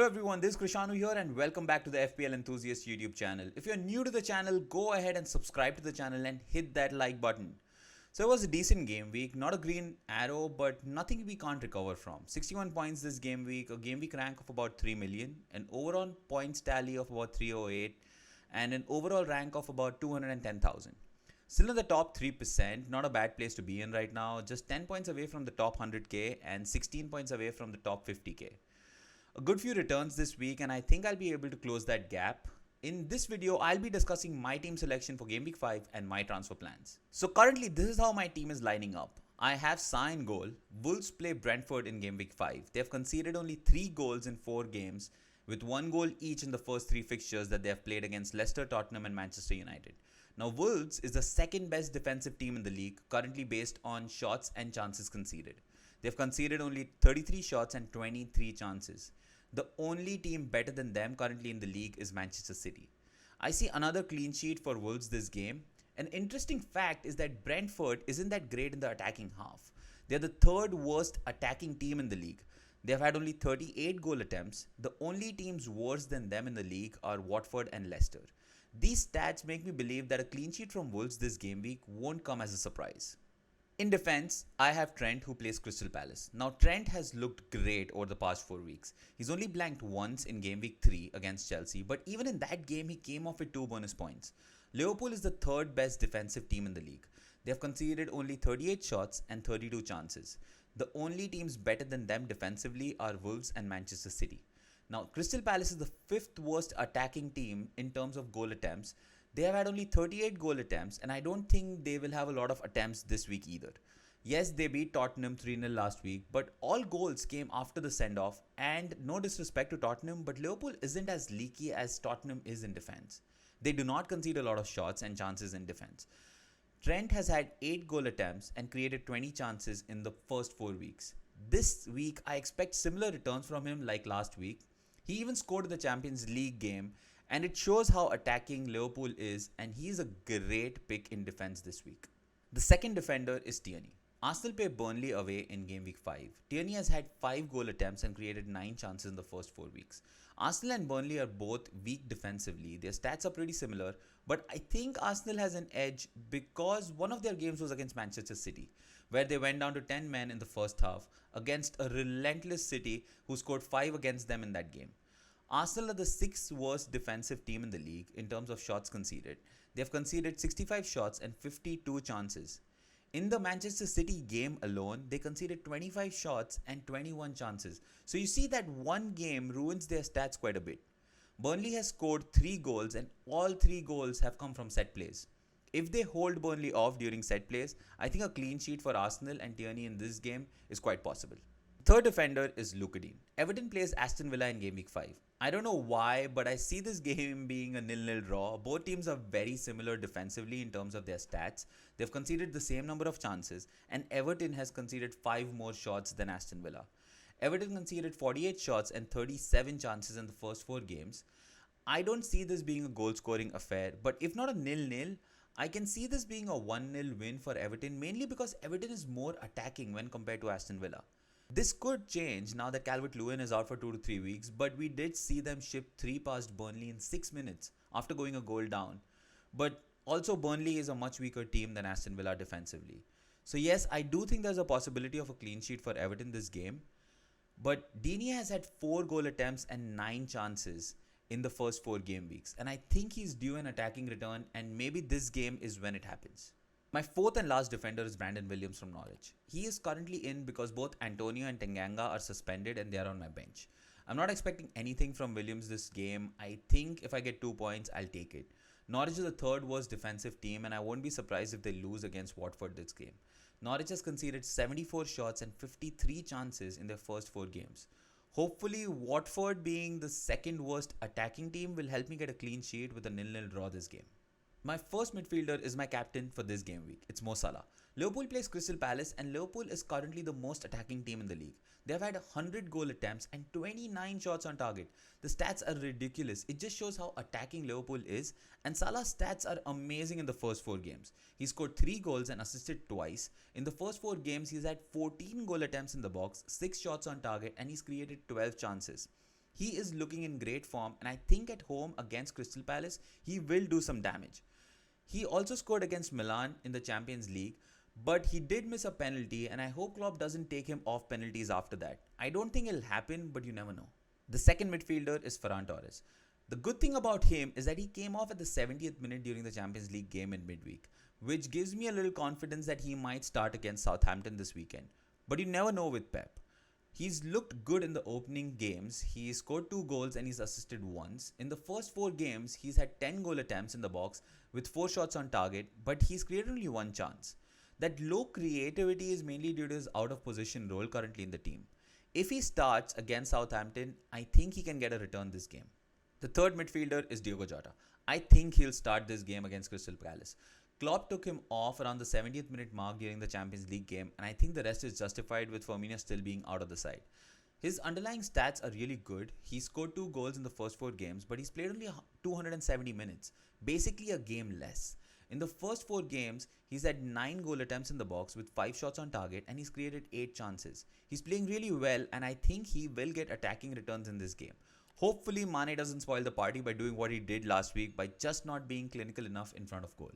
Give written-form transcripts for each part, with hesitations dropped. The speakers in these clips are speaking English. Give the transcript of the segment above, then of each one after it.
everyone, this is Krishanu here and welcome back to the FPL Enthusiast YouTube channel. If you're new to the channel, go ahead and subscribe to the channel and hit that like button. So it was a decent game week, not a green arrow, but nothing we can't recover from. 61 points this game week, a game week rank of about 3 million, an overall points tally of about 308, and an overall rank of about 210,000. Still in the top 3%, not a bad place to be in right now, just 10 points away from the top 100k and 16 points away from the top 50k. A good few returns this week and I think I'll be able to close that gap. In this video, I'll be discussing my team selection for Game Week 5 and my transfer plans. So currently, this is how my team is lining up. I have Sa in goal. Wolves play Brentford in Game Week 5. They have conceded only 3 goals in 4 games, with 1 goal each in the first 3 fixtures that they have played against Leicester, Tottenham and Manchester United. Now, Wolves is the second best defensive team in the league, currently based on shots and chances conceded. They've conceded only 33 shots and 23 chances. The only team better than them currently in the league is Manchester City. I see another clean sheet for Wolves this game. An interesting fact is that Brentford isn't that great in the attacking half. They're the third worst attacking team in the league. They have had only 38 goal attempts. The only teams worse than them in the league are Watford and Leicester. These stats make me believe that a clean sheet from Wolves this game week won't come as a surprise. In defense, I have Trent who plays Crystal Palace. Now Trent has looked great over the past 4 weeks. He's only blanked once in game week 3 against Chelsea, but even in that game he came off with 2 bonus points. Liverpool is the third best defensive team in the league. They have conceded only 38 shots and 32 chances. The only teams better than them defensively are Wolves and Manchester City. Now Crystal Palace is the 5th worst attacking team in terms of goal attempts. They have had only 38 goal attempts and I don't think they will have a lot of attempts this week either. Yes, they beat Tottenham 3-0 last week, but all goals came after the send-off, and no disrespect to Tottenham, but Liverpool isn't as leaky as Tottenham is in defense. They do not concede a lot of shots and chances in defense. Trent has had 8 goal attempts and created 20 chances in the first 4 weeks. This week, I expect similar returns from him like last week. He even scored in the Champions League game, and it shows how attacking Liverpool is, and he is a great pick in defense this week. The second defender is Tierney. Arsenal play Burnley away in Game Week 5. Tierney has had 5 goal attempts and created 9 chances in the first 4 weeks. Arsenal and Burnley are both weak defensively. Their stats are pretty similar, but I think Arsenal has an edge because one of their games was against Manchester City, where they went down to 10 men in the first half against a relentless City who scored 5 against them in that game. Arsenal are the 6th worst defensive team in the league in terms of shots conceded. They have conceded 65 shots and 52 chances. In the Manchester City game alone, they conceded 25 shots and 21 chances. So you see that one game ruins their stats quite a bit. Burnley has scored 3 goals and all 3 goals have come from set plays. If they hold Burnley off during set plays, I think a clean sheet for Arsenal and Tierney in this game is quite possible. Third defender is Luke Dean. Everton plays Aston Villa in Game Week 5. I don't know why, but I see this game being a 0-0 draw. Both teams are very similar defensively in terms of their stats. They've conceded the same number of chances, and Everton has conceded 5 more shots than Aston Villa. Everton conceded 48 shots and 37 chances in the first 4 games. I don't see this being a goal-scoring affair, but if not a 0-0, I can see this being a 1-0 win for Everton, mainly because Everton is more attacking when compared to Aston Villa. This could change now that Calvert-Lewin is out for 2 to 3 weeks, but we did see them ship 3 past Burnley in 6 minutes after going a goal down. But also Burnley is a much weaker team than Aston Villa defensively. So yes, I do think there's a possibility of a clean sheet for Everton this game. But Deeney has had 4 goal attempts and 9 chances in the first 4 game weeks. And I think he's due an attacking return, and maybe this game is when it happens. My 4th and last defender is Brandon Williams from Norwich. He is currently in because both Antonio and Tanganga are suspended and they are on my bench. I'm not expecting anything from Williams this game. I think if I get 2 points, I'll take it. Norwich is the 3rd worst defensive team and I won't be surprised if they lose against Watford this game. Norwich has conceded 74 shots and 53 chances in their first 4 games. Hopefully, Watford being the 2nd worst attacking team will help me get a clean sheet with a 0-0 draw this game. My first midfielder is my captain for this game week. It's Mo Salah. Liverpool plays Crystal Palace and Liverpool is currently the most attacking team in the league. They have had 100 goal attempts and 29 shots on target. The stats are ridiculous. It just shows how attacking Liverpool is, and Salah's stats are amazing in the first 4 games. He scored 3 goals and assisted twice. In the first 4 games, he's had 14 goal attempts in the box, 6 shots on target, and he's created 12 chances. He is looking in great form, and I think at home against Crystal Palace, he will do some damage. He also scored against Milan in the Champions League, but he did miss a penalty, and I hope Klopp doesn't take him off penalties after that. I don't think it'll happen, but you never know. The second midfielder is Faran Torres. The good thing about him is that he came off at the 70th minute during the Champions League game in midweek, which gives me a little confidence that he might start against Southampton this weekend. But you never know with Pep. He's looked good in the opening games. He scored 2 goals and he's assisted once. In the first 4 games, he's had 10 goal attempts in the box with 4 shots on target, but he's created only 1 chance. That low creativity is mainly due to his out of position role currently in the team. If he starts against Southampton, I think he can get a return this game. The third midfielder is Diogo Jota. I think he'll start this game against Crystal Palace. Klopp took him off around the 70th minute mark during the Champions League game, and I think the rest is justified with Firmino still being out of the side. His underlying stats are really good. He scored 2 goals in the first 4 games, but he's played only 270 minutes, basically a game less. In the first 4 games, he's had 9 goal attempts in the box with 5 shots on target, and he's created 8 chances. He's playing really well, and I think he will get attacking returns in this game. Hopefully, Mane doesn't spoil the party by doing what he did last week by just not being clinical enough in front of goal.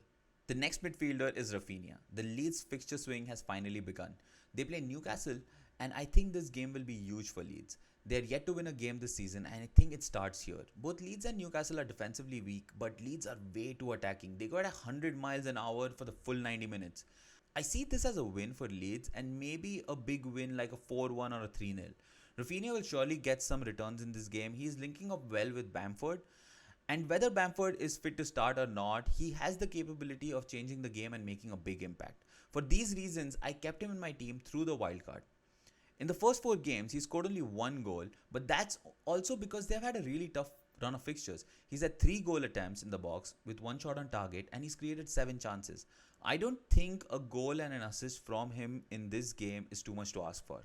The next midfielder is Rafinha. The Leeds fixture swing has finally begun. They play Newcastle, and I think this game will be huge for Leeds. They are yet to win a game this season, and I think it starts here. Both Leeds and Newcastle are defensively weak, but Leeds are way too attacking. They got 100 miles an hour for the full 90 minutes. I see this as a win for Leeds and maybe a big win like a 4-1 or a 3-0. Rafinha will surely get some returns in this game. He is linking up well with Bamford. And whether Bamford is fit to start or not, he has the capability of changing the game and making a big impact. For these reasons, I kept him in my team through the wildcard. In the first 4 games, he scored only 1 goal, but that's also because they've had a really tough run of fixtures. He's had 3 goal attempts in the box with 1 shot on target, and he's created 7 chances. I don't think a goal and an assist from him in this game is too much to ask for.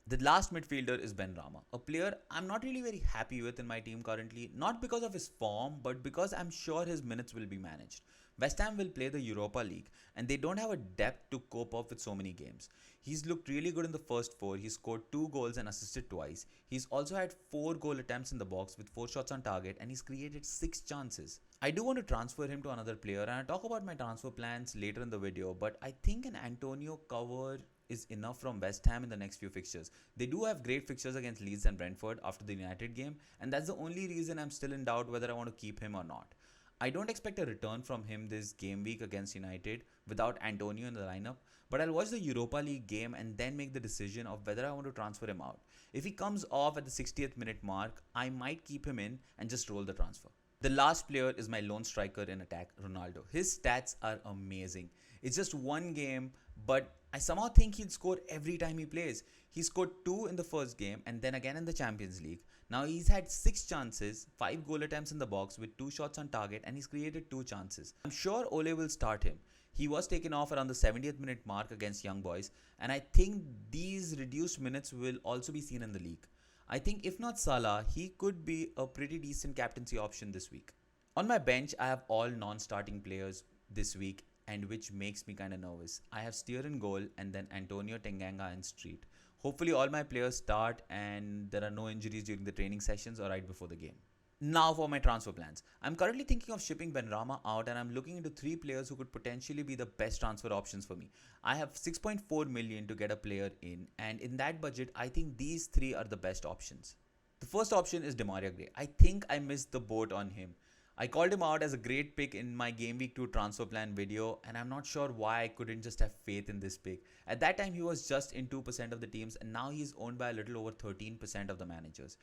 The last midfielder is Benrahma, a player I'm not really very happy with in my team currently, not because of his form, but because I'm sure his minutes will be managed. West Ham will play the Europa League, and they don't have a depth to cope up with so many games. He's looked really good in the first 4. He scored 2 goals and assisted twice. He's also had 4 goal attempts in the box with 4 shots on target, and he's created 6 chances. I do want to transfer him to another player, and I'll talk about my transfer plans later in the video, but I think an Antonio cover is enough from West Ham in the next few fixtures. They do have great fixtures against Leeds and Brentford after the United game, and that's the only reason I'm still in doubt whether I want to keep him or not. I don't expect a return from him this game week against United without Antonio in the lineup, but I'll watch the Europa League game and then make the decision of whether I want to transfer him out. If he comes off at the 60th minute mark, I might keep him in and just roll the transfer. The last player is my lone striker in attack, Ronaldo. His stats are amazing. It's just 1 game, but I somehow think he'll score every time he plays. He scored 2 in the first game and then again in the Champions League. Now he's had 6 chances, 5 goal attempts in the box with 2 shots on target, and he's created 2 chances. I'm sure Ole will start him. He was taken off around the 70th minute mark against Young Boys, and I think these reduced minutes will also be seen in the league. I think if not Salah, he could be a pretty decent captaincy option this week. On my bench, I have all non-starting players this week, and which makes me kind of nervous. I have Steer in goal and then Antonio, Tanganga and Street. Hopefully all my players start and there are no injuries during the training sessions or right before the game. Now for my transfer plans. I'm currently thinking of shipping Benrahma out, and I'm looking into 3 players who could potentially be the best transfer options for me. I have 6.4 million to get a player in, and in that budget, I think these 3 are the best options. The first option is Demario Grey. I think I missed the boat on him. I called him out as a great pick in my Game Week 2 transfer plan video, and I'm not sure why I couldn't just have faith in this pick. At that time, he was just in 2% of the teams, and now he's owned by a little over 13% of the managers.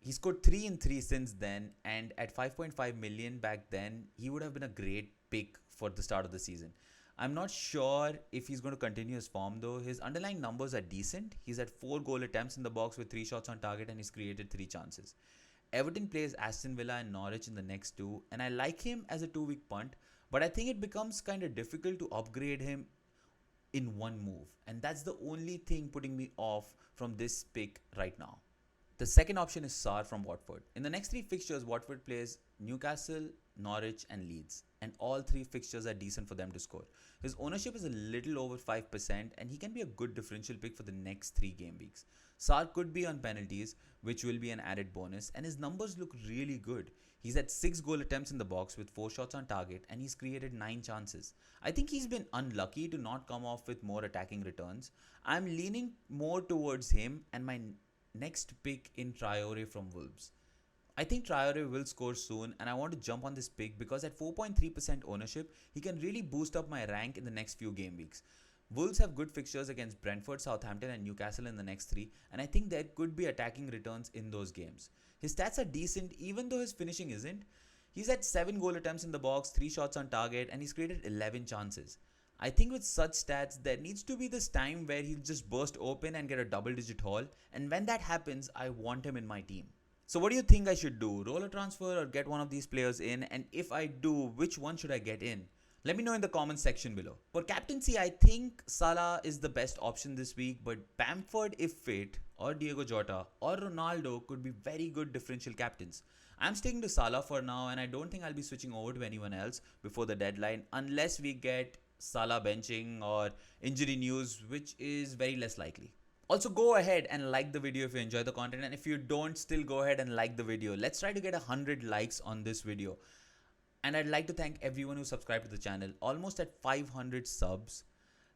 He scored 3 in 3 since then, and at 5.5 million back then, he would have been a great pick for the start of the season. I'm not sure if he's going to continue his form though. His underlying numbers are decent. He's had 4 goal attempts in the box with 3 shots on target, and he's created 3 chances. Everton plays Aston Villa and Norwich in the next 2, and I like him as a 2-week punt, but I think it becomes kind of difficult to upgrade him in one move, and that's the only thing putting me off from this pick right now. The second option is Sarr from Watford. In the next 3 fixtures, Watford plays Newcastle, Norwich and Leeds, and all three fixtures are decent for them to score. His ownership is a little over 5%, and he can be a good differential pick for the next 3 game weeks. Sarr could be on penalties, which will be an added bonus, and his numbers look really good. He's had 6 goal attempts in the box with 4 shots on target, and he's created 9 chances. I think he's been unlucky to not come off with more attacking returns. I'm leaning more towards him and my next pick in Traore from Wolves. I think Traore will score soon, and I want to jump on this pick because at 4.3% ownership, he can really boost up my rank in the next few game weeks. Wolves have good fixtures against Brentford, Southampton and Newcastle in the next 3, and I think there could be attacking returns in those games. His stats are decent even though his finishing isn't. He's had 7 goal attempts in the box, 3 shots on target, and he's created 11 chances. I think with such stats, there needs to be this time where he'll just burst open and get a double-digit haul, and when that happens, I want him in my team. So what do you think I should do? Roll a transfer or get one of these players in? And if I do, which one should I get in? Let me know in the comments section below. For captaincy, I think Salah is the best option this week, but Bamford if fit, or Diogo Jota, or Ronaldo could be very good differential captains. I'm sticking to Salah for now, and I don't think I'll be switching over to anyone else before the deadline unless we get Salah benching or injury news, which is very less likely. Also, go ahead and like the video if you enjoy the content, and if you don't, still go ahead and like the video. Let's try to get 100 likes on this video. And I'd like to thank everyone who subscribed to the channel, almost at 500 subs.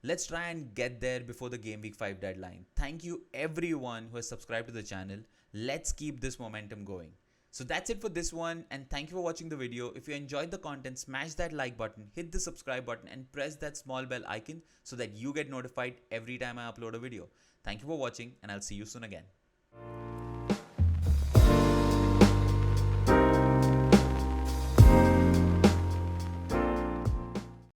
Let's try and get there before the Game Week 5 deadline. Thank you everyone who has subscribed to the channel. Let's keep this momentum going. So that's it for this one, and thank you for watching the video. If you enjoyed the content, smash that like button, hit the subscribe button and press that small bell icon so that you get notified every time I upload a video. Thank you for watching, and I'll see you soon again.